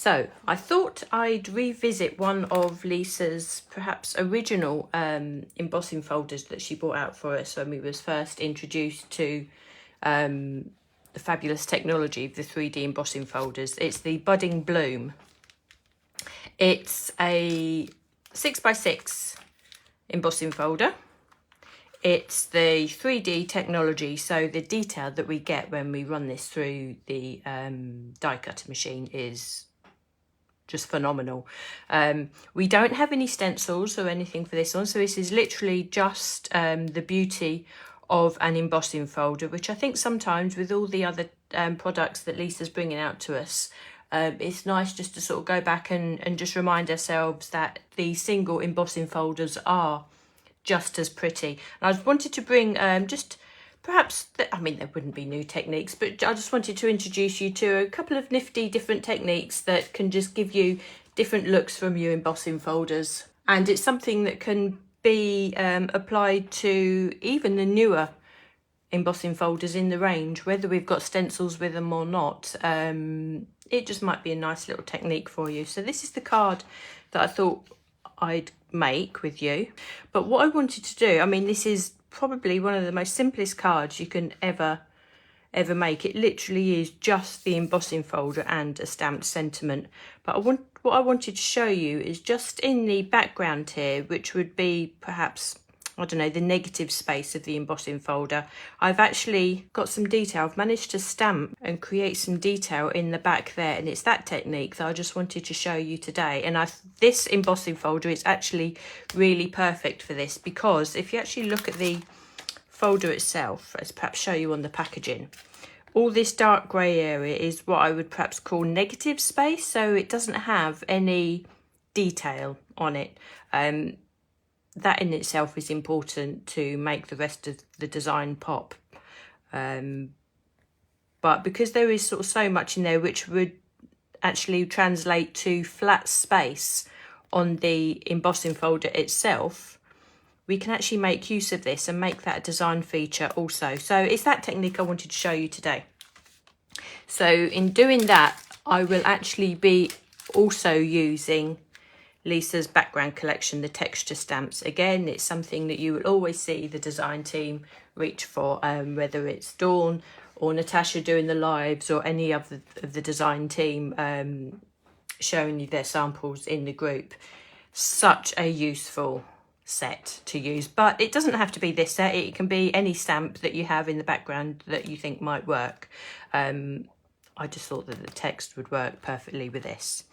So I thought I'd revisit one of Lisa's perhaps original embossing folders that she brought out for us when we was first introduced to the fabulous technology of the 3D embossing folders. It's the Budding Bloom. It's a 6x6 embossing folder. It's the 3D technology, so the detail that we get when we run this through the die cutter machine is just phenomenal. We don't have any stencils or anything for this one, so this is literally just the beauty of an embossing folder, which I think sometimes with all the other products that Lisa's bringing out to us, it's nice just to sort of go back and just remind ourselves that the single embossing folders are just as pretty. And I wanted to bring just perhaps, I mean, there wouldn't be new techniques, but I just wanted to introduce you to a couple of nifty different techniques that can just give you different looks from your embossing folders. And it's something that can be applied to even the newer embossing folders in the range, whether we've got stencils with them or not. It just might be a nice little technique for you. So this is the card that I thought I'd make with you. But what I wanted to do, I mean, this is probably one of the most simplest cards you can ever make. It literally is just the embossing folder and a stamped sentiment. But what I wanted to show you is just in the background here, which would be perhaps, I don't know, the negative space of the embossing folder. I've actually got some detail. I've managed to stamp and create some detail in the back there, and it's that technique that I just wanted to show you today. And this embossing folder is actually really perfect for this, because if you actually look at the folder itself, let's perhaps show you on the packaging, all this dark grey area is what I would perhaps call negative space, so it doesn't have any detail on it. That in itself is important to make the rest of the design pop. But because there is sort of so much in there which would actually translate to flat space on the embossing folder itself, we can actually make use of this and make that a design feature also. So it's that technique I wanted to show you today. So in doing that, I will actually be also using Lisa's background collection, the texture stamps. Again, it's something that you will always see the design team reach for, whether it's Dawn or Natasha doing the lives or any of the design team showing you their samples in the group. Such a useful set to use, but it doesn't have to be this set. It can be any stamp that you have in the background that you think might work. I just thought that the text would work perfectly with this.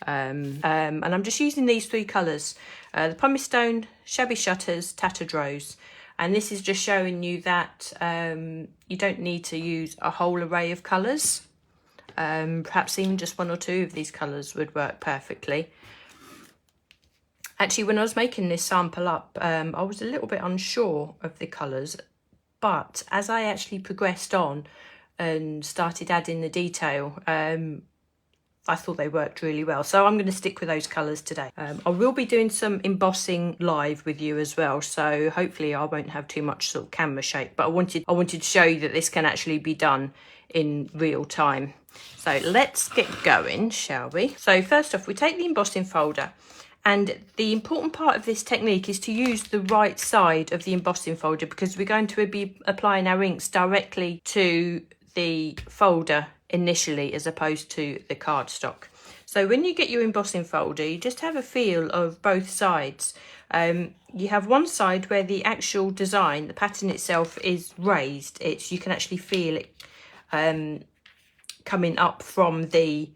And I'm just using these three colours, the Pumice Stone, Shabby Shutters, Tattered Rose, and this is just showing you that you don't need to use a whole array of colours. Perhaps even just one or two of these colours would work perfectly. Actually, when I was making this sample up, I was a little bit unsure of the colours, but as I actually progressed on and started adding the detail, I thought they worked really well. So I'm going to stick with those colours today. I will be doing some embossing live with you as well, so hopefully I won't have too much sort of camera shake, but I wanted to show you that this can actually be done in real time. So let's get going, shall we? So first off, we take the embossing folder, and the important part of this technique is to use the right side of the embossing folder, because we're going to be applying our inks directly to the folder initially as opposed to the cardstock. So when you get your embossing folder, you just have a feel of both sides. You have one side where the actual design, the pattern itself, is raised. You can actually feel it coming up from the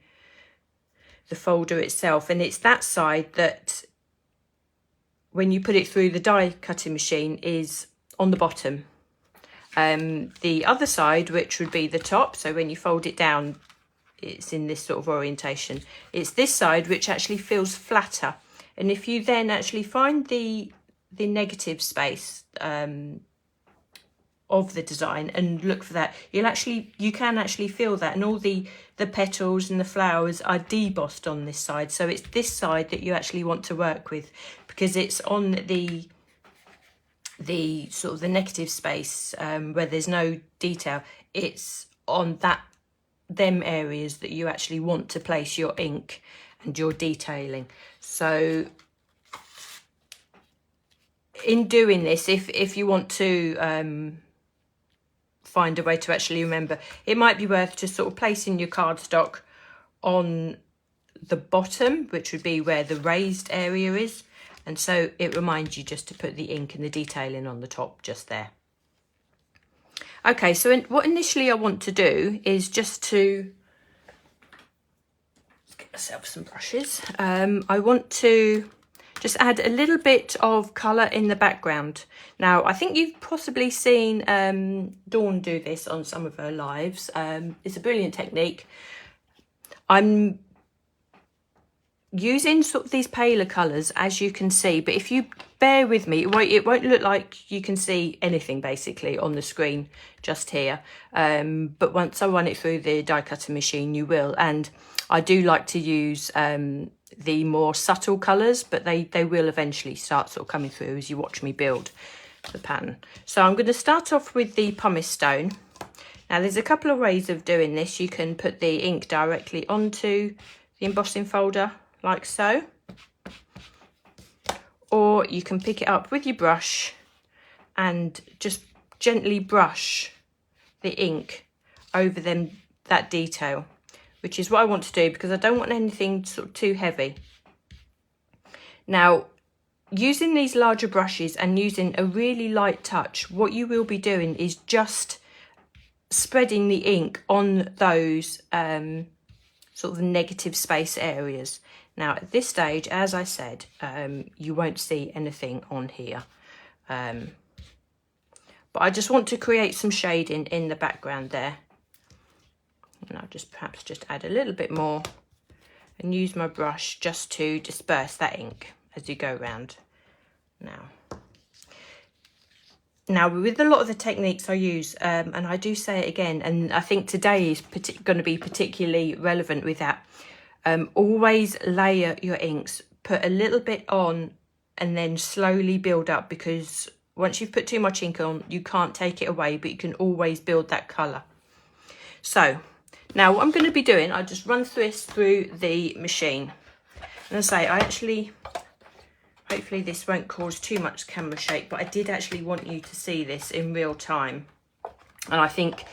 folder itself, and it's that side that when you put it through the die cutting machine is on the bottom. The other side, which would be the top, so when you fold it down, it's in this sort of orientation. It's this side which actually feels flatter. And if you then actually find the negative space of the design and look for that, you can actually feel that, and all the petals and the flowers are debossed on this side. So it's this side that you actually want to work with, because it's on the sort of the negative space where there's no detail. It's on them areas that you actually want to place your ink and your detailing. So in doing this, if you want to find a way to actually remember, it might be worth just sort of placing your cardstock on the bottom, which would be where the raised area is, and so it reminds you just to put the ink and the detailing on the top just there. Okay, so what initially I want to do is just to, let's get myself some brushes. I want to just add a little bit of colour in the background. Now, I think you've possibly seen Dawn do this on some of her lives. It's a brilliant technique. I'm using sort of these paler colours, as you can see, but if you bear with me, it won't look like you can see anything basically on the screen just here. But once I run it through the die cutting machine, you will. And I do like to use the more subtle colours, but they will eventually start sort of coming through as you watch me build the pattern. So I'm going to start off with the pumice stone. Now there's a couple of ways of doing this. You can put the ink directly onto the embossing folder like so, or you can pick it up with your brush and just gently brush the ink over that detail, which is what I want to do because I don't want anything sort of too heavy. Now, using these larger brushes and using a really light touch, what you will be doing is just spreading the ink on those sort of negative space areas. Now at this stage, as I said, you won't see anything on here, but I just want to create some shading in the background there, and I'll just perhaps just add a little bit more and use my brush just to disperse that ink as you go around. Now with a lot of the techniques I use, and I do say it again, and I think today is going to be particularly relevant with that, always layer your inks, put a little bit on and then slowly build up, because once you've put too much ink on, you can't take it away, but you can always build that colour. So now what I'm going to be doing, I just run this through the machine, and I say hopefully this won't cause too much camera shake, but I did actually want you to see this in real time, and I think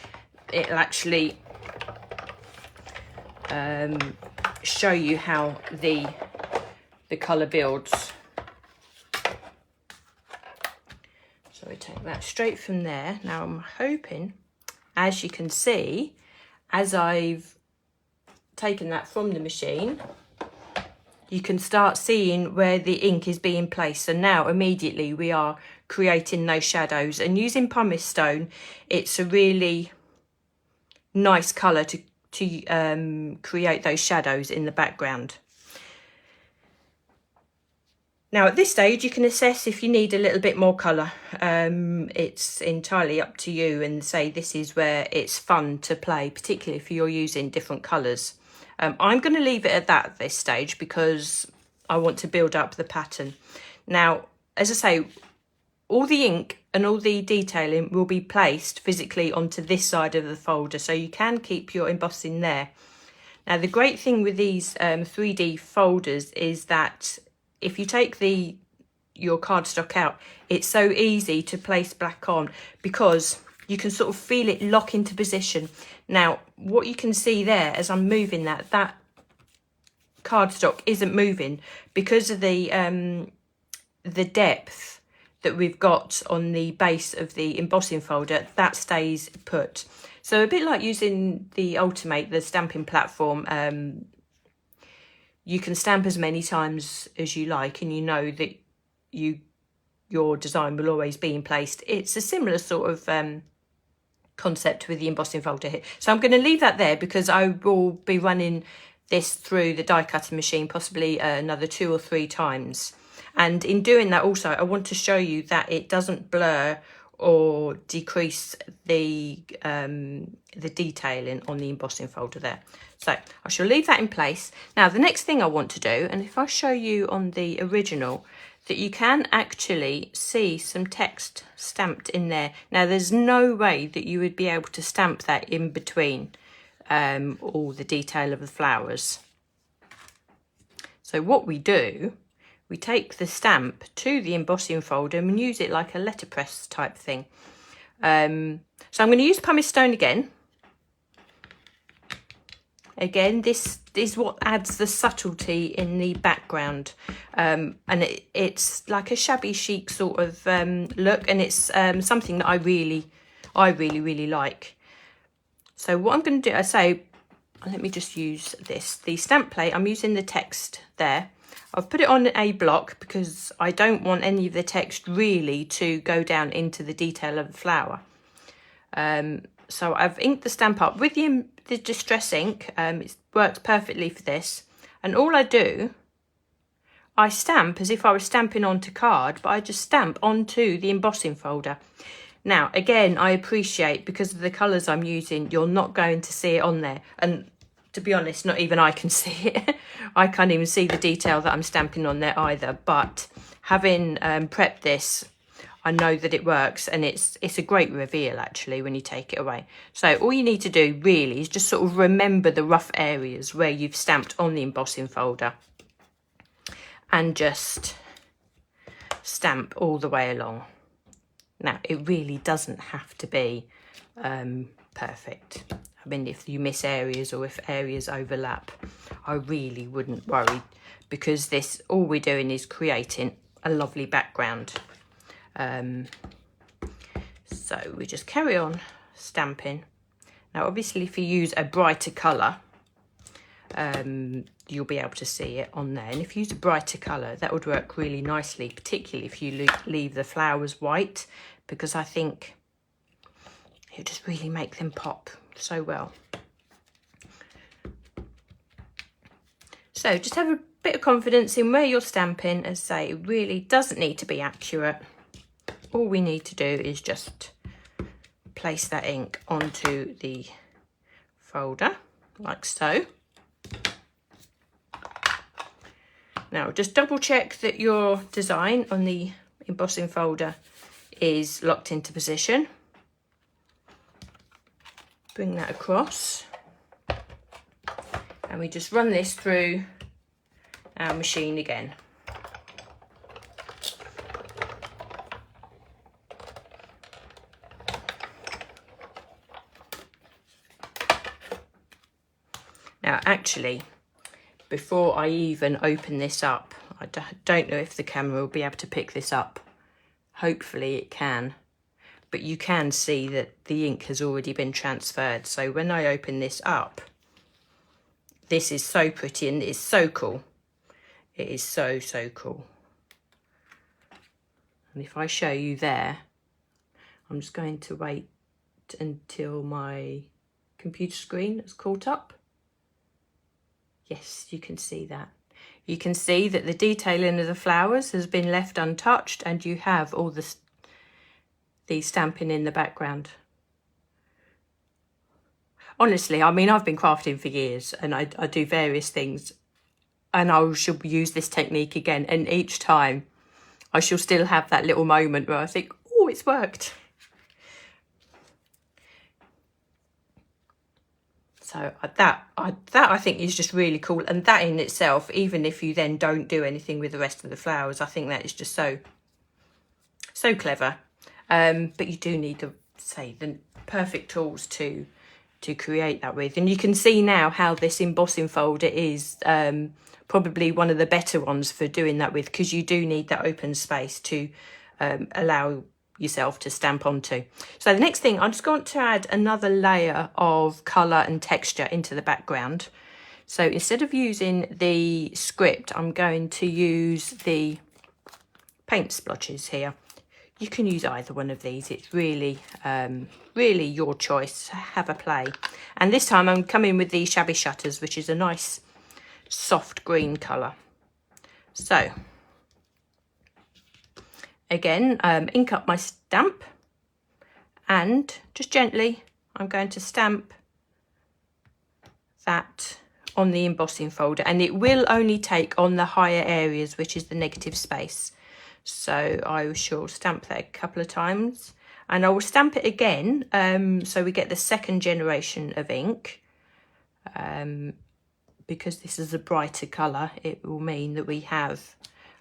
it'll actually show you how the colour builds. So we take that straight from there. Now I'm hoping, as you can see, as I've taken that from the machine, you can start seeing where the ink is being placed. So now immediately we are creating those shadows, and using pumice stone, it's a really nice colour to create those shadows in the background. Now at this stage you can assess if you need a little bit more colour. It's entirely up to you, and say this is where it's fun to play, particularly if you're using different colours. I'm going to leave it at that at this stage because I want to build up the pattern. Now, as I say, all the ink and all the detailing will be placed physically onto this side of the folder, so you can keep your embossing there. Now, the great thing with these 3D folders is that if you take your cardstock out, it's so easy to place back on because you can sort of feel it lock into position. Now, what you can see there as I'm moving that cardstock isn't moving because of the depth that we've got on the base of the embossing folder. That stays put. So a bit like using the Ultimate, the stamping platform, you can stamp as many times as you like, and you know that your design will always be in place. It's a similar sort of concept with the embossing folder here. So I'm going to leave that there because I will be running this through the die cutting machine possibly another 2 or 3 times. And in doing that also, I want to show you that it doesn't blur or decrease the detailing on the embossing folder there. So I shall leave that in place. Now the next thing I want to do, and if I show you on the original, that you can actually see some text stamped in there. Now there's no way that you would be able to stamp that in between all the detail of the flowers. So what we do, we take the stamp to the embossing folder and use it like a letterpress type thing. So I'm going to use pumice stone again. Again, this is what adds the subtlety in the background, and it's like a shabby chic sort of look, and it's something that I really like. So what I'm going to do, I say, let me just use this, the stamp plate. I'm using the text there. I've put it on a block because I don't want any of the text really to go down into the detail of the flower. So I've inked the stamp up with the distress ink. It works perfectly for this. And all I do, I stamp as if I was stamping onto card, but I just stamp onto the embossing folder. Now, again, I appreciate because of the colours I'm using, you're not going to see it on there. And to be honest, not even I can see it. I can't even see the detail that I'm stamping on there either. But having prepped this, I know that it works, and it's a great reveal actually when you take it away. So all you need to do really is just sort of remember the rough areas where you've stamped on the embossing folder and just stamp all the way along. Now, it really doesn't have to be perfect. I mean, if you miss areas or if areas overlap, I really wouldn't worry, because this, all we're doing is creating a lovely background. So we just carry on stamping. Now, obviously, if you use a brighter colour, you'll be able to see it on there. And if you use a brighter colour, that would work really nicely, particularly if you leave the flowers white, because I think it'll just really make them pop so well. So just have a bit of confidence in where you're stamping. As I say, it really doesn't need to be accurate. All we need to do is just place that ink onto the folder, like so. Now, just double check that your design on the embossing folder is locked into position. Bring that across. And we just run this through our machine again. Now, actually, before I even open this up, I don't know if the camera will be able to pick this up. Hopefully it can, but you can see that the ink has already been transferred. So when I open this up, this is so pretty and it's so cool. It is so cool. And if I show you there, I'm just going to wait until my computer screen is caught up. Yes, you can see that. You can see that the detailing of the flowers has been left untouched, and you have all the stamping in the background. Honestly, I mean, I've been crafting for years, and I do various things, and I shall use this technique again, and each time I shall still have that little moment where I think, oh, it's worked. So that I think is just really cool. And that in itself, even if you then don't do anything with the rest of the flowers, I think that is just so clever. But you do need to say the perfect tools to create that with. And you can see now how this embossing folder is probably one of the better ones for doing that with, because you do need that open space to allow yourself to stamp onto. So the next thing, I'm just going to add another layer of colour and texture into the background. So instead of using the script, I'm going to use the paint splotches here. You can use either one of these. It's really your choice. Have a play. And this time I'm coming with the Shabby Shutters, which is a nice soft green colour. So again, ink up my stamp, and just gently I'm going to stamp that on the embossing folder, and it will only take on the higher areas, which is the negative space. So I shall stamp that a couple of times, and I will stamp it again so we get the second generation of ink. because this is a brighter colour, it will mean that we have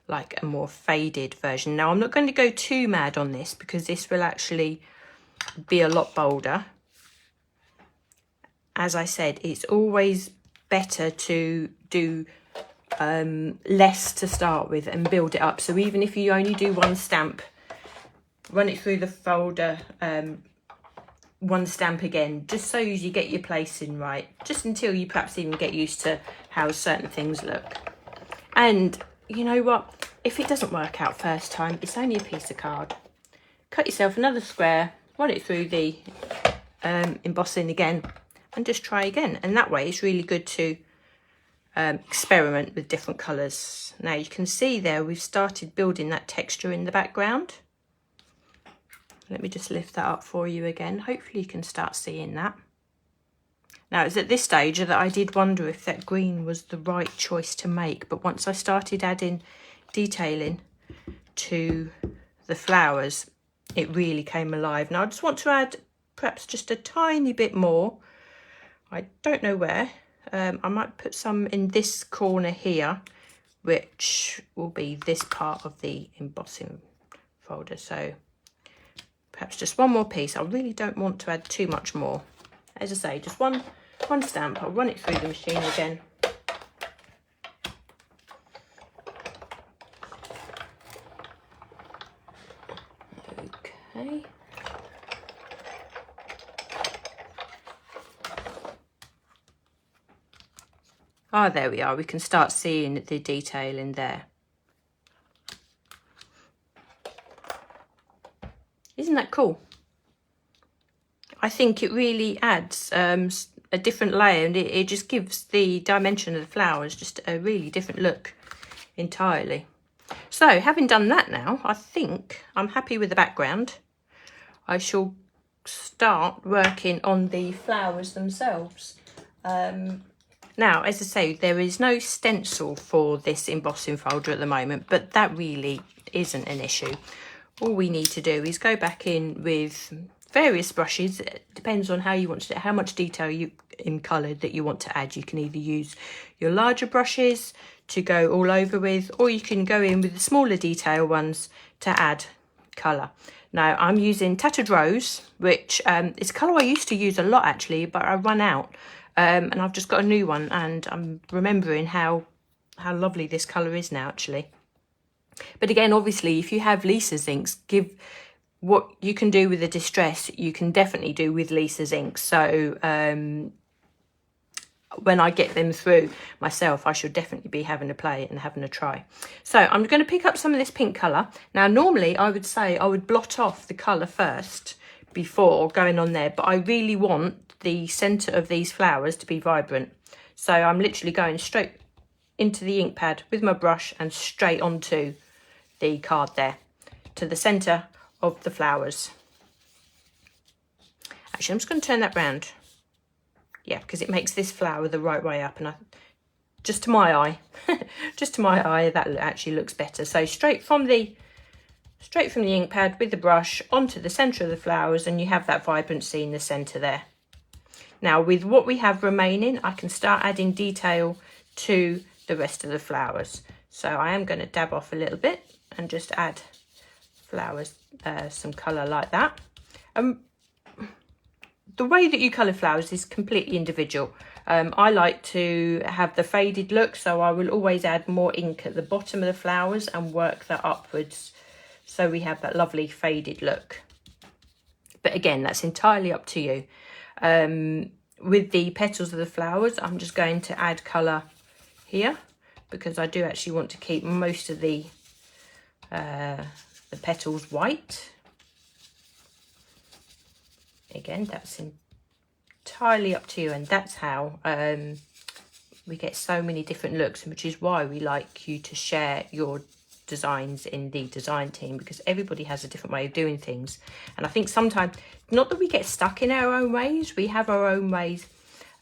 like a more faded version. Now, I'm not going to go too mad on this because this will actually be a lot bolder. As I said, it's always better to do less to start with and build it up. So even if you only do one stamp, run it through the folder, one stamp again, just so you get your placing right, just until you perhaps even get used to how certain things look. And you know what, if it doesn't work out first time, it's only a piece of card. Cut yourself another square, run it through the embossing again, and just try again. And that way it's really good to experiment with different colours. Now you can see there we've started building that texture in the background. Let me just lift that up for you again. Hopefully you can start seeing that. Now it's at this stage that I did wonder if that green was the right choice to make, but once I started adding detailing to the flowers, it really came alive. Now I just want to add perhaps just a tiny bit more. I don't know where. I might put some in this corner here, which will be this part of the embossing folder. So perhaps just one more piece. I really don't want to add too much more. As I say, just one stamp. I'll run it through the machine again. Okay. Ah, there we are. We can start seeing the detail in there. Isn't that cool? I think it really adds a different layer, and it just gives the dimension of the flowers just a really different look entirely. So having done that now, I think I'm happy with the background. I shall start working on the flowers themselves. Now, as I say, there is no stencil for this embossing folder at the moment, but that really isn't an issue. All we need to do is go back in with various brushes. It depends on how you want to, how much detail you in colour that you want to add. You can either use your larger brushes to go all over with, or you can go in with the smaller detail ones to add colour. Now I'm using Tattered Rose, which is a colour I used to use a lot actually, but I run out, and I've just got a new one, and I'm remembering how lovely this colour is now actually. But again, obviously, if you have Lisa's inks, what you can do with the Distress, you can definitely do with Lisa's inks. So when I get them through myself, I should definitely be having a play and having a try. So I'm going to pick up some of this pink colour. Now, normally I would say I would blot off the colour first before going on there, but I really want the centre of these flowers to be vibrant. So I'm literally going straight into the ink pad with my brush and straight onto the card there, to the centre of the flowers. Actually, I'm just going to turn that round. Yeah, because it makes this flower the right way up, and just to my eye, just to my eye, that actually looks better. So straight from the ink pad with the brush onto the centre of the flowers, and you have that vibrancy in the centre there. Now, with what we have remaining, I can start adding detail to the rest of the flowers. So I am going to dab off a little bit and just add flowers, some colour like that. The way that you colour flowers is completely individual. I like to have the faded look, so I will always add more ink at the bottom of the flowers and work that upwards, so we have that lovely faded look. But again, that's entirely up to you. With the petals of the flowers, I'm just going to add colour here, because I do actually want to keep most of the petals white. Again, that's entirely up to you, and that's how we get so many different looks, which is why we like you to share your designs in the design team, because everybody has a different way of doing things. And I think sometimes, not that we get stuck in our own ways, we have our own ways.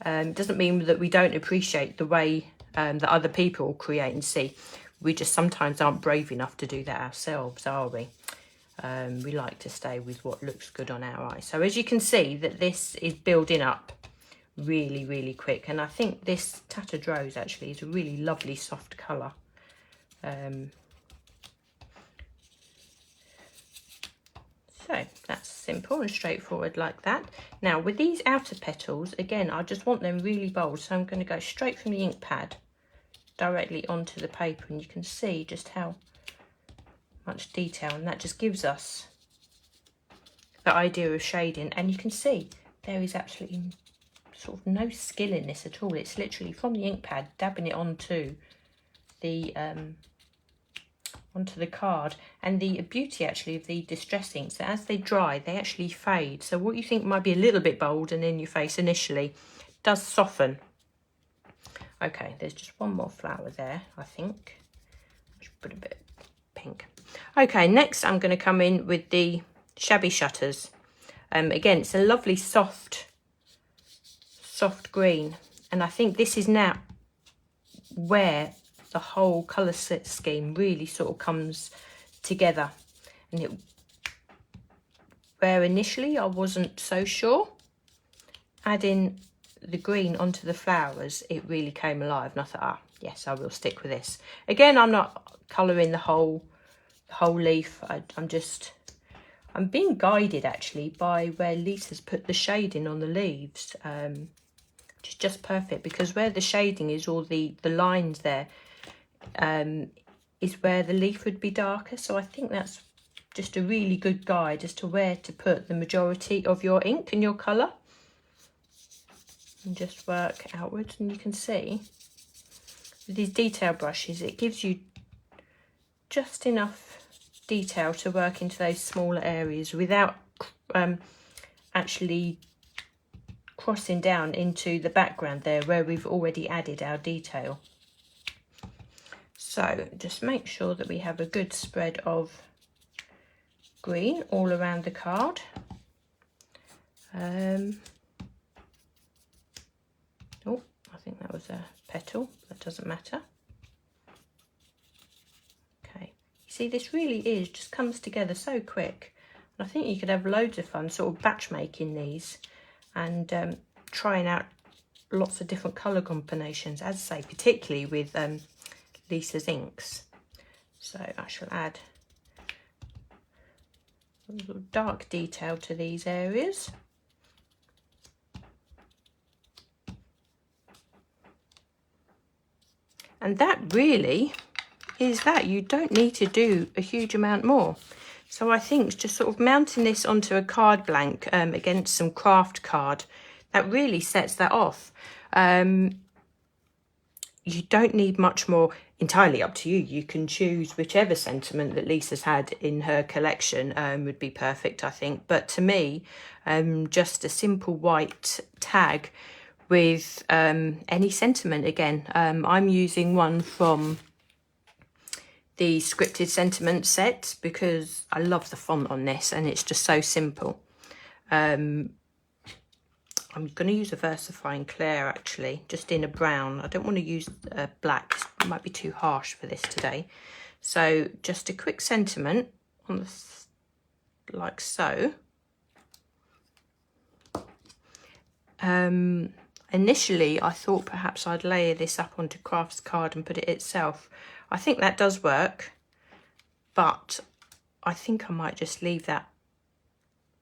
It doesn't mean that we don't appreciate the way that other people create and see. We just sometimes aren't brave enough to do that ourselves, are we? We like to stay with what looks good on our eye. So as you can see, that this is building up really, really quick. And I think this tattered rose actually is a really lovely soft colour. So that's simple and straightforward like that. Now with these outer petals, again, I just want them really bold. So I'm going to go straight from the ink pad directly onto the paper, and you can see just how much detail, and that just gives us the idea of shading. And you can see there is absolutely sort of no skill in this at all. It's literally from the ink pad dabbing it onto the card. And the beauty actually of the distress inks, that as they dry they actually fade, so what you think might be a little bit bold and in your face initially does soften. Okay, there's just one more flower there, I think. I should put a bit of pink. Okay, next I'm going to come in with the Shabby Shutters. Again, it's a lovely soft green, and I think this is now where the whole colour scheme really sort of comes together. And where initially I wasn't so sure, adding the green onto the flowers, it really came alive, and I thought, ah, yes, I will stick with this. Again, I'm not colouring the whole leaf. I'm being guided actually by where Lisa's put the shading on the leaves, which is just perfect, because where the shading is, all the lines there, is where the leaf would be darker. So I think that's just a really good guide as to where to put the majority of your ink and your colour. And just work outwards, and you can see with these detail brushes it gives you just enough detail to work into those smaller areas without actually crossing down into the background there where we've already added our detail. So just make sure that we have a good spread of green all around the card. Oh, I think that was a petal. That doesn't matter. Okay, you see, this really is just comes together so quick. And I think you could have loads of fun sort of batch making these and trying out lots of different colour combinations, as I say, particularly with Lisa's inks. So I shall add a little dark detail to these areas. And that really is that. You don't need to do a huge amount more. So I think just sort of mounting this onto a card blank against some craft card, that really sets that off. You don't need much more. Entirely up to you. You can choose whichever sentiment that Lisa's had in her collection would be perfect, I think. But to me, just a simple white tag with any sentiment again. I'm using one from the scripted sentiment set because I love the font on this and it's just so simple. I'm going to use a VersaFine Clair actually, just in a brown. I don't want to use black, it might be too harsh for this today. So just a quick sentiment on the like so. Initially I thought perhaps I'd layer this up onto crafts card and put it itself. I think that does work, but I think I might just leave that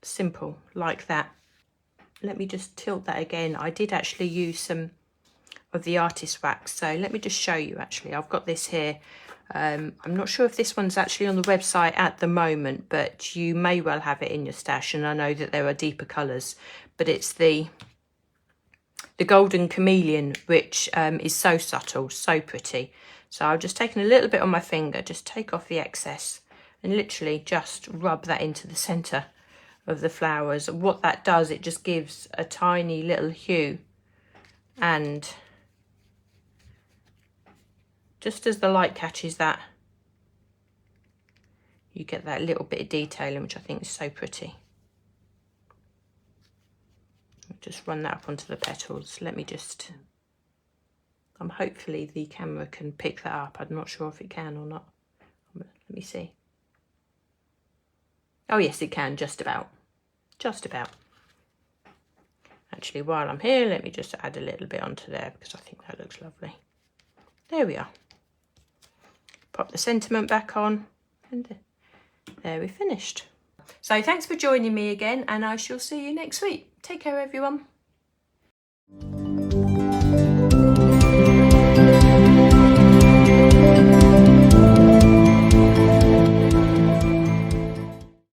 simple like that. Let me just tilt that again. I did actually use some of the artist wax, so let me just show you. Actually, I've got this here. I'm not sure if this one's actually on the website at the moment, but you may well have it in your stash, and I know that there are deeper colours, but it's the Golden Chameleon, which is so subtle, so pretty. So I've just taken a little bit on my finger, just take off the excess and literally just rub that into the centre of the flowers. What that does, it just gives a tiny little hue, and just as the light catches that, you get that little bit of detailing, which I think is so pretty. Just run that up onto the petals. Let me just, hopefully the camera can pick that up. I'm not sure if it can or not. Let me see. Oh yes, it can, just about. Actually, while I'm here, let me just add a little bit onto there because I think that looks lovely. There we are. Pop the sentiment back on, and there we're finished. So thanks for joining me again, and I shall see you next week. Take care, everyone.